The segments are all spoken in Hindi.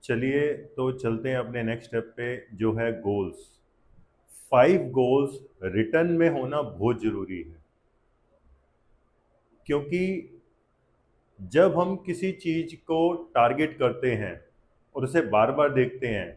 चलिए तो चलते हैं अपने नेक्स्ट स्टेप पे जो है गोल्स। 5 गोल्स रिटर्न में होना बहुत जरूरी है, क्योंकि जब हम किसी चीज को टारगेट करते हैं और उसे बार बार देखते हैं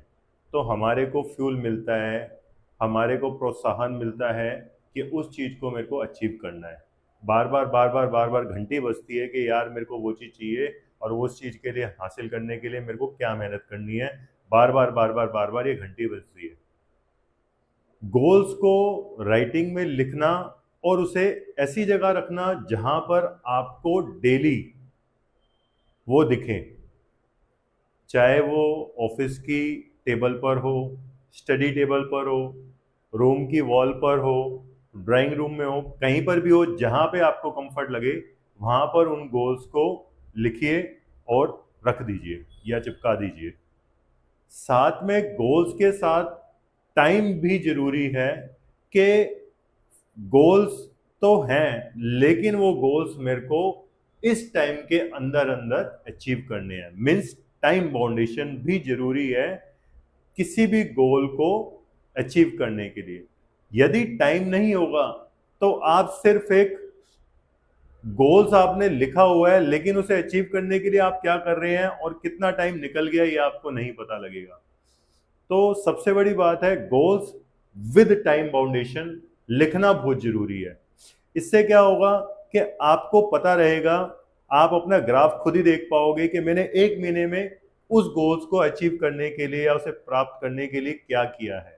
तो हमारे को फ्यूल मिलता है, हमारे को प्रोत्साहन मिलता है कि उस चीज को मेरे को अचीव करना है। बार बार बार बार बार बार घंटी बजती है कि यार मेरे को वो चीज चाहिए और वो चीज के लिए हासिल करने के लिए मेरे को क्या मेहनत करनी है। बार बार बार बार बार बार ये घंटी बजती है। गोल्स को राइटिंग में लिखना और उसे ऐसी जगह रखना जहां पर आपको डेली वो दिखे, चाहे वो ऑफिस की टेबल पर हो, स्टडी टेबल पर हो, रूम की वॉल पर हो, ड्राइंग रूम में हो, कहीं पर भी हो, जहां पे आपको कंफर्ट लगे वहां पर उन गोल्स को लिखिए और रख दीजिए या चिपका दीजिए। साथ में गोल्स के साथ टाइम भी जरूरी है कि गोल्स तो हैं लेकिन वो गोल्स मेरे को इस टाइम के अंदर अंदर अचीव करने हैं। मीन्स टाइम बाउंडेशन भी जरूरी है किसी भी गोल को अचीव करने के लिए। यदि टाइम नहीं होगा तो आप सिर्फ एक गोल्स आपने लिखा हुआ है लेकिन उसे अचीव करने के लिए आप क्या कर रहे हैं और कितना टाइम निकल गया ये आपको नहीं पता लगेगा। तो सबसे बड़ी बात है गोल्स विद टाइम बाउंडेशन लिखना बहुत जरूरी है। इससे क्या होगा कि आपको पता रहेगा, आप अपना ग्राफ खुद ही देख पाओगे कि मैंने एक महीने में उस गोल्स को अचीव करने के लिए या उसे प्राप्त करने के लिए क्या किया है।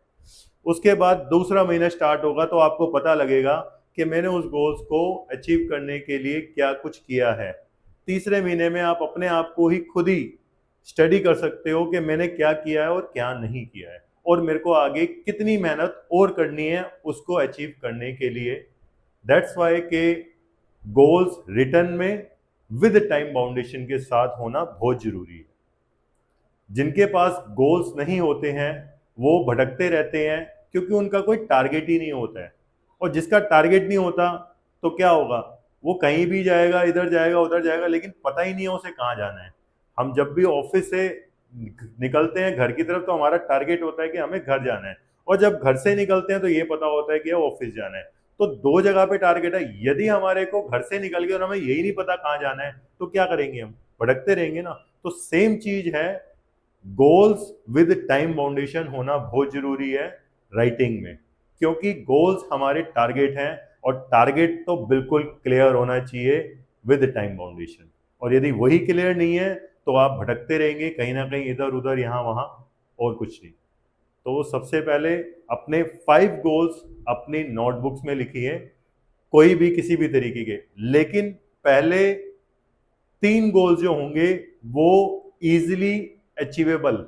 उसके बाद दूसरा महीना स्टार्ट होगा तो आपको पता लगेगा कि मैंने उस गोल्स को अचीव करने के लिए क्या कुछ किया है। तीसरे महीने में आप अपने आप को ही खुद ही स्टडी कर सकते हो कि मैंने क्या किया है और क्या नहीं किया है और मेरे को आगे कितनी मेहनत और करनी है उसको अचीव करने के लिए। दैट्स वाई के गोल्स रिटर्न में विद टाइम बाउंडेशन के साथ होना बहुत जरूरी है। जिनके पास गोल्स नहीं होते हैं वो भटकते रहते हैं क्योंकि उनका कोई टारगेट ही नहीं होता है। और जिसका टारगेट नहीं होता तो क्या होगा, वो कहीं भी जाएगा, इधर जाएगा उधर जाएगा, लेकिन पता ही नहीं है उसे कहाँ जाना है। हम जब भी ऑफिस से निकलते हैं घर की तरफ तो हमारा टारगेट होता है कि हमें घर जाना है, और जब घर से निकलते हैं तो ये पता होता है कि ऑफिस जाना है। तो दो जगह पे टारगेट है। यदि हमारे को घर से निकल गए और हमें यही नहीं पता कहाँ जाना है तो क्या करेंगे, हम भटकते रहेंगे ना। तो सेम चीज है, गोल्स विद टाइम बाउंडेशन होना बहुत जरूरी है राइटिंग में, क्योंकि गोल्स हमारे टारगेट हैं और टारगेट तो बिल्कुल क्लियर होना चाहिए विद टाइम बाउंडेशन। और यदि वही क्लियर नहीं है तो आप भटकते रहेंगे कहीं ना कहीं, इधर उधर यहाँ वहां, और कुछ नहीं। तो सबसे पहले अपने 5 गोल्स अपनी नोटबुक्स में लिखिए, कोई भी किसी भी तरीके के, लेकिन पहले 3 गोल्स जो होंगे वो इजिली अचीवेबल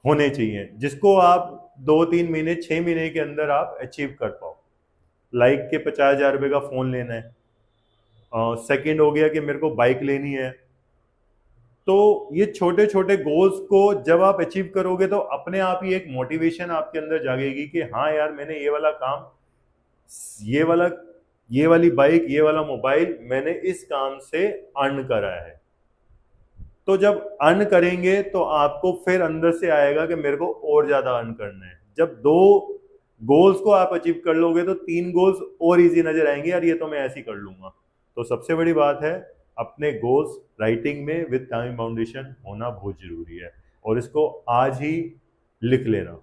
होने चाहिए, जिसको आप 2-3 महीने 6 महीने के अंदर आप अचीव कर पाओ। लाइक के 50,000 रुपये का फोन लेना है, सेकंड हो गया कि मेरे को बाइक लेनी है। तो ये छोटे छोटे गोल्स को जब आप अचीव करोगे तो अपने आप ही एक मोटिवेशन आपके अंदर जागेगी कि हाँ यार मैंने ये वाला काम, ये वाला, ये वाली बाइक, ये वाला मोबाइल मैंने इस काम से अर्न करा है। तो जब अर्न करेंगे तो आपको फिर अंदर से आएगा कि मेरे को और ज्यादा अर्न करना है। जब 2 गोल्स को आप अचीव कर लोगे तो 3 गोल्स और इजी नजर आएंगे, यार ये तो मैं ऐसे ही कर लूंगा। तो सबसे बड़ी बात है अपने गोल्स राइटिंग में विद टाइम बाउंडेशन होना बहुत जरूरी है, और इसको आज ही लिख लेना।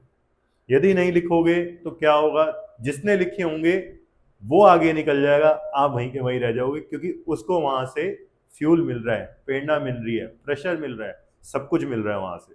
यदि नहीं लिखोगे तो क्या होगा, जिसने लिखे होंगे वो आगे निकल जाएगा, आप वहीं के वहीं रह जाओगे, क्योंकि उसको वहां से फ्यूल मिल रहा है, प्रेरणा मिल रही है, प्रेशर मिल रहा है, सब कुछ मिल रहा है वहां से।